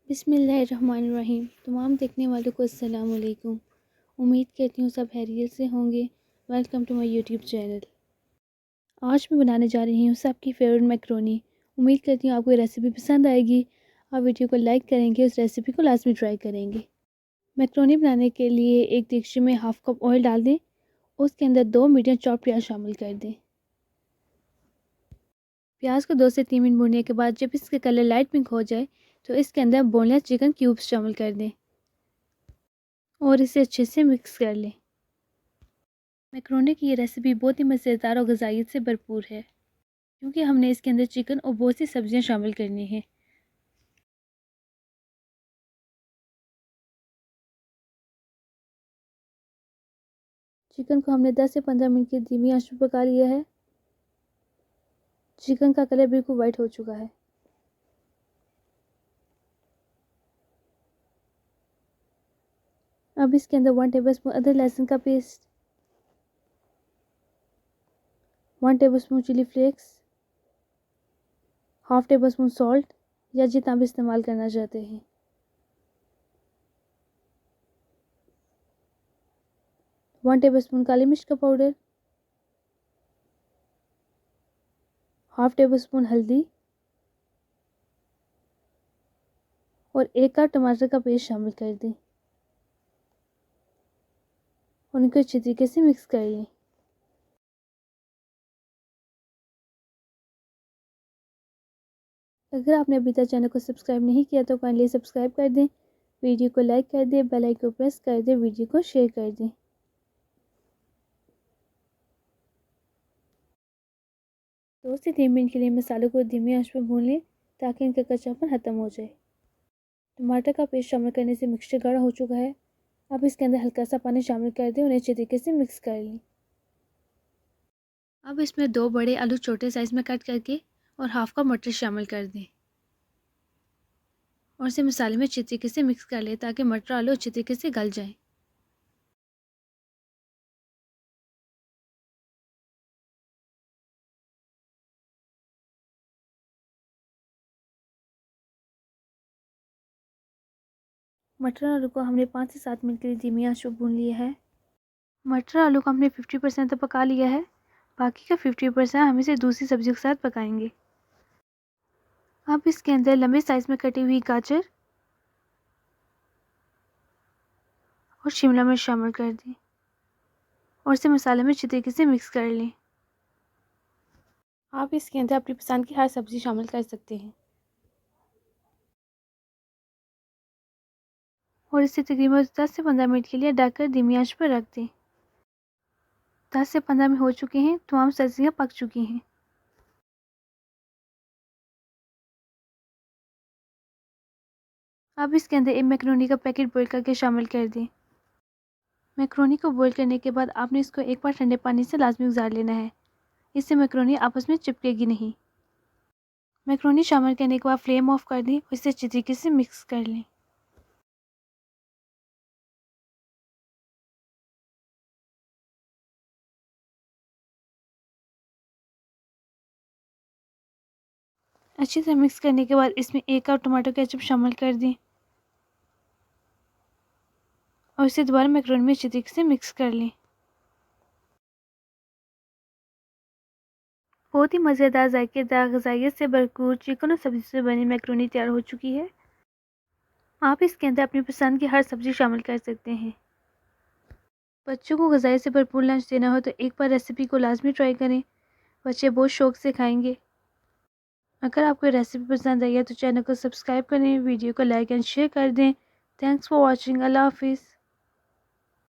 बिस्मिल्लाहिर्रहमानिर्रहीम। तमाम देखने वालों को अस्सलाम वालेकुम। उम्मीद करती हूँ सब खैरियत से होंगे। Welcome to my YouTube channel. आज मैं बनाने जा रही हूँ सबकी फेवरेट मैक्रोनी। उम्मीद करती हूँ आपको ये रेसिपी पसंद आएगी। आप वीडियो को लाइक करेंगे, उस रेसिपी को लाजमी ट्राई करेंगे। मैक्रोनी बनाने के लिए एक देगची में हाफ़ कप ऑयल डाल दें। उसके अंदर 2 मीडियम चॉप प्याज शामिल कर दें। प्याज को 2 से 3 मिनट भूनने के बाद जब इसका कलर लाइट पिंक हो जाए तो इसके अंदर बोनलेस चिकन क्यूब्स शामिल कर दें और इसे अच्छे से मिक्स कर लें। मैक्रोनी की ये रेसिपी बहुत ही मज़ेदार और ग़ज़ाइयत से भरपूर है क्योंकि हमने इसके अंदर चिकन और बहुत सी सब्जियां शामिल करनी हैं। चिकन को हमने 10 से 15 मिनट की धीमी आंच पर पका लिया है। चिकन का कलर बिल्कुल वाइट हो चुका है। अब इसके अंदर 1 टेबलस्पून अदरक लहसुन का paste, 1 tablespoon chilli flakes, half tablespoon salt या जितना आप इस्तेमाल करना चाहते हैं, 1 टेबलस्पून काली मिर्च का पाउडर, हाफ टेबलस्पून हल्दी और 1 कप टमाटर का पेस्ट शामिल कर दें और इनको अच्छी तरीके से मिक्स कर लें। अगर आपने अभी तक चैनल को सब्सक्राइब नहीं किया तो काइंडली सब्सक्राइब कर दें, वीडियो को लाइक कर दें, बेल आइकन को प्रेस कर दें, वीडियो को शेयर कर दें। 2 से 3 मिनट के लिए मसालों को धीमी आंच पर भून लें ताकि इनका कच्चापन ख़त्म हो जाए। टमाटर का पेस्ट शामिल करने से मिक्सचर गाढ़ा हो चुका है। अब इसके अंदर हल्का सा पानी शामिल कर दें, उन्हें अच्छे तरीके से मिक्स कर लें। अब इसमें 2 बड़े आलू छोटे साइज़ में कट करके और हाफ कप मटर शामिल कर दें और इसे मसाले में अच्छे तरीके से मिक्स कर लें ताकि मटर आलू अच्छे तरीके से गल जाएं। मटर आलू को हमने 5 से 7 मिनट के लिए धीमी आंच पर भून लिया है। मटर आलू को हमने 50% तक पका लिया है। बाकी का 50% हम इसे दूसरी सब्जियों के साथ पकाएंगे। अब इसके अंदर लंबे साइज़ में कटी हुई गाजर और शिमला मिर्च शामिल कर दें और इसे मसाले में अच्छी तरीके से मिक्स कर लें। आप इसके अंदर अपनी पसंद की हर सब्ज़ी शामिल कर सकते हैं और इसे तकरीबन 10 से 15 मिनट के लिए ढककर धीमी आंच पर रख दें। 10 से 15 मिनट हो चुके हैं, तमाम सब्जियां पक चुकी हैं। अब इसके अंदर एक मैक्रोनी का पैकेट बॉईल करके शामिल कर दें। मैक्रोनी को बॉईल करने के बाद आपने इसको एक बार ठंडे पानी से लाजमी गुजार लेना है, इससे मैक्रोनी आपस में चिपकेगी नहीं। मैक्रोनी शामिल करने के बाद फ्लेम ऑफ कर दें और इसे अच्छी तरीके से मिक्स कर लें। अच्छे से मिक्स करने के बाद इसमें 1 कप टमाटो केचप शामिल कर दें और इसे दोबारा मैक्रोनी में अच्छी तरीके से मिक्स कर लें। बहुत ही मज़ेदार, जायकेदार, ग़ज़ाइयत से भरपूर चिकन और सब्ज़ी से बनी मैक्रोनी तैयार हो चुकी है। आप इसके अंदर अपनी पसंद की हर सब्ज़ी शामिल कर सकते हैं। बच्चों को ग़ज़ाइयत से भरपूर लंच देना हो तो एक बार रेसिपी को लाजमी ट्राई करें, बच्चे बहुत शौक़ से खाएंगे। अगर आपको रेसिपी पसंद आई है तो चैनल को सब्सक्राइब करें, वीडियो को लाइक एंड शेयर कर दें। Thanks for watching. अल्लाह हाफिज़।